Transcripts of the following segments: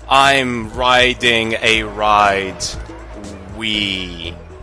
I'm riding a ride.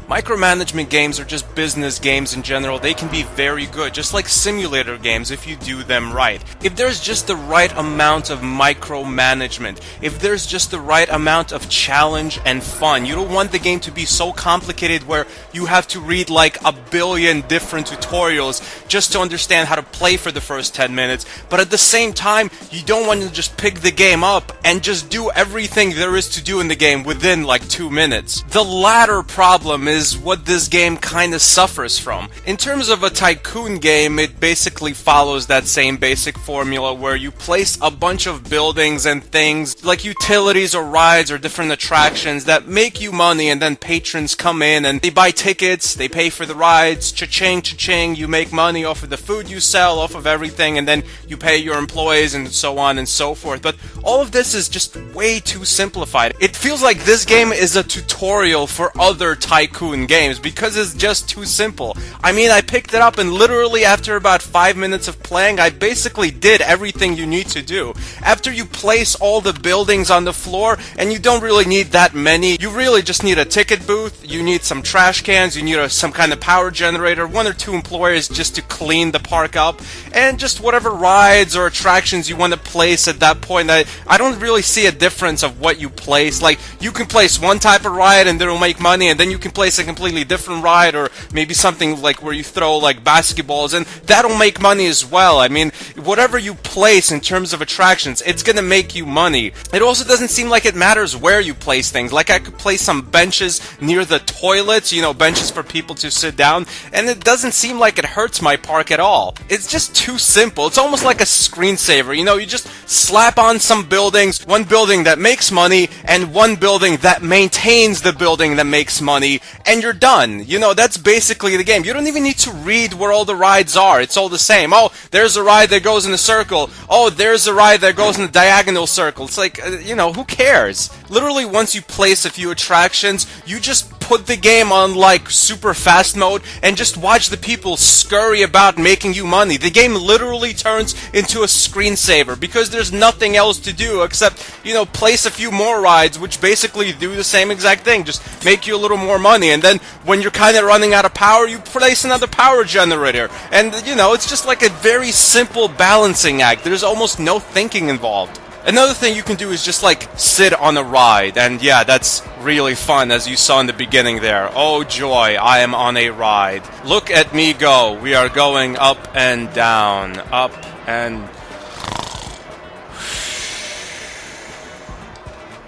Micromanagement games are just business games in general. They can be very good, just like simulator games if you do them right. If there's just the right amount of micromanagement, if there's just the right amount of challenge and fun, you don't want the game to be so complicated where you have to read like a billion different tutorials just to understand how to play for the first 10 minutes, but at the same time, you don't want to just pick the game up and just do everything there is to do in the game within like 2 minutes. The latter problem is what this game kind of suffers from. In terms of a tycoon game, it basically follows that same basic formula where you place a bunch of buildings and things like utilities or rides or different attractions that make you money, and then patrons come in and they buy tickets, they pay for the rides, cha-ching, cha-ching, you make money off of the food you sell, off of everything, and then you pay your employees and so on and so forth. But all of this is just way too simplified. It feels like this game is a tutorial for other tycoon games because it's just too simple. I mean, I picked it up and literally after about 5 minutes of playing, I basically did everything you need to do. After you place all the buildings on the floor, and you don't really need that many, you really just need a ticket booth, you need some trash cans, you need some kind of power generator, 1 or 2 employees just to clean the park up, and just whatever rides or attractions you want to place at that point. I don't really see a difference of what you place. Like, you can place one type of ride and it'll make money, and then you can place a completely different ride, or maybe something like where you throw like basketballs, and that'll make money as well. I mean, whatever you place in terms of attractions, it's gonna make you money. It also doesn't seem like it matters where you place things. Like, I could place some benches near the toilets, you know, benches for people to sit down, and it doesn't seem like it hurts my park at all. It's just too simple. It's almost like a screensaver, you know, you just slap on some buildings, one building that makes money, and one building that maintains the building that makes money, and you're done. You know, that's basically the game. You don't even need to read where all the rides are. It's all the same. Oh, there's a ride that goes in a circle. Oh, there's a ride that goes in a diagonal circle. It's like, you know, who cares? Literally, once you place a few attractions, you just put the game on like super fast mode and just watch the people scurry about making you money. The game literally turns into a screensaver because there's nothing else to do except, you know, place a few more rides which basically do the same exact thing, just make you a little more money, and then when you're kind of running out of power, you place another power generator, and you know, it's just like a very simple balancing act. There's almost no thinking involved. Another thing you can do is just like sit on a ride, and yeah, that's really fun, as you saw in the beginning there. Oh joy, I am on a ride. Look at me go. We are going up and down, up and...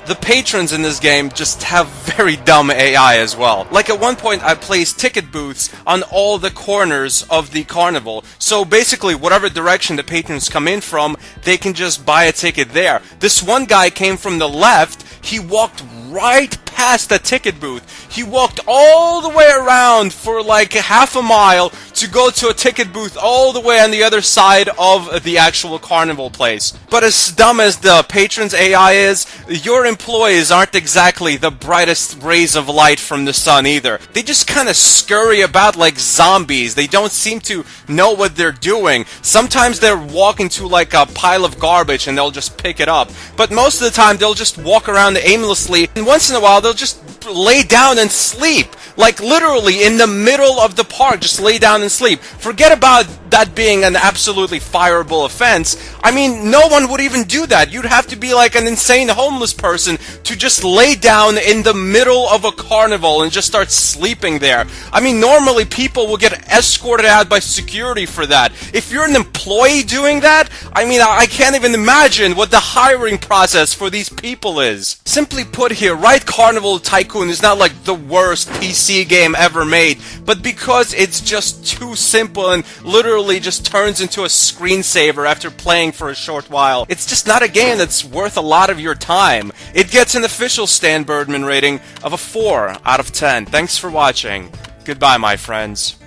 The patrons in this game just have very dumb AI as well. Like, at one point I placed ticket booths on all the corners of the carnival. So basically, whatever direction the patrons come in from, they can just buy a ticket there. This one guy came from the left. He walked right past the ticket booth. He walked all the way around for like half a mile to go to a ticket booth all the way on the other side of the actual carnival place. But as dumb as the patrons' AI is, your employees aren't exactly the brightest rays of light from the sun either. They just kind of scurry about like zombies. They don't seem to know what they're doing. Sometimes they're walking to like a pile of garbage and they'll just pick it up. But most of the time they'll just walk around aimlessly, and once in a while they'll just lay down and sleep. Like, literally in the middle of the park, just lay down and sleep. Forget about that being an absolutely fireable offense. I mean, no one would even do that. You'd have to be like an insane homeless person to just lay down in the middle of a carnival and just start sleeping there. I mean, normally people will get escorted out by security for that. If you're an employee doing that, I mean, I can't even imagine what the hiring process for these people is. Simply put here, right, Carnival Tycoon is not like the worst PC game ever made, but because it's just too simple and literally just turns into a screensaver after playing for a short while, it's just not a game that's worth a lot of your time. It gets an official stanburdman rating of a 4 out of 10. Thanks for watching. Goodbye, my friends.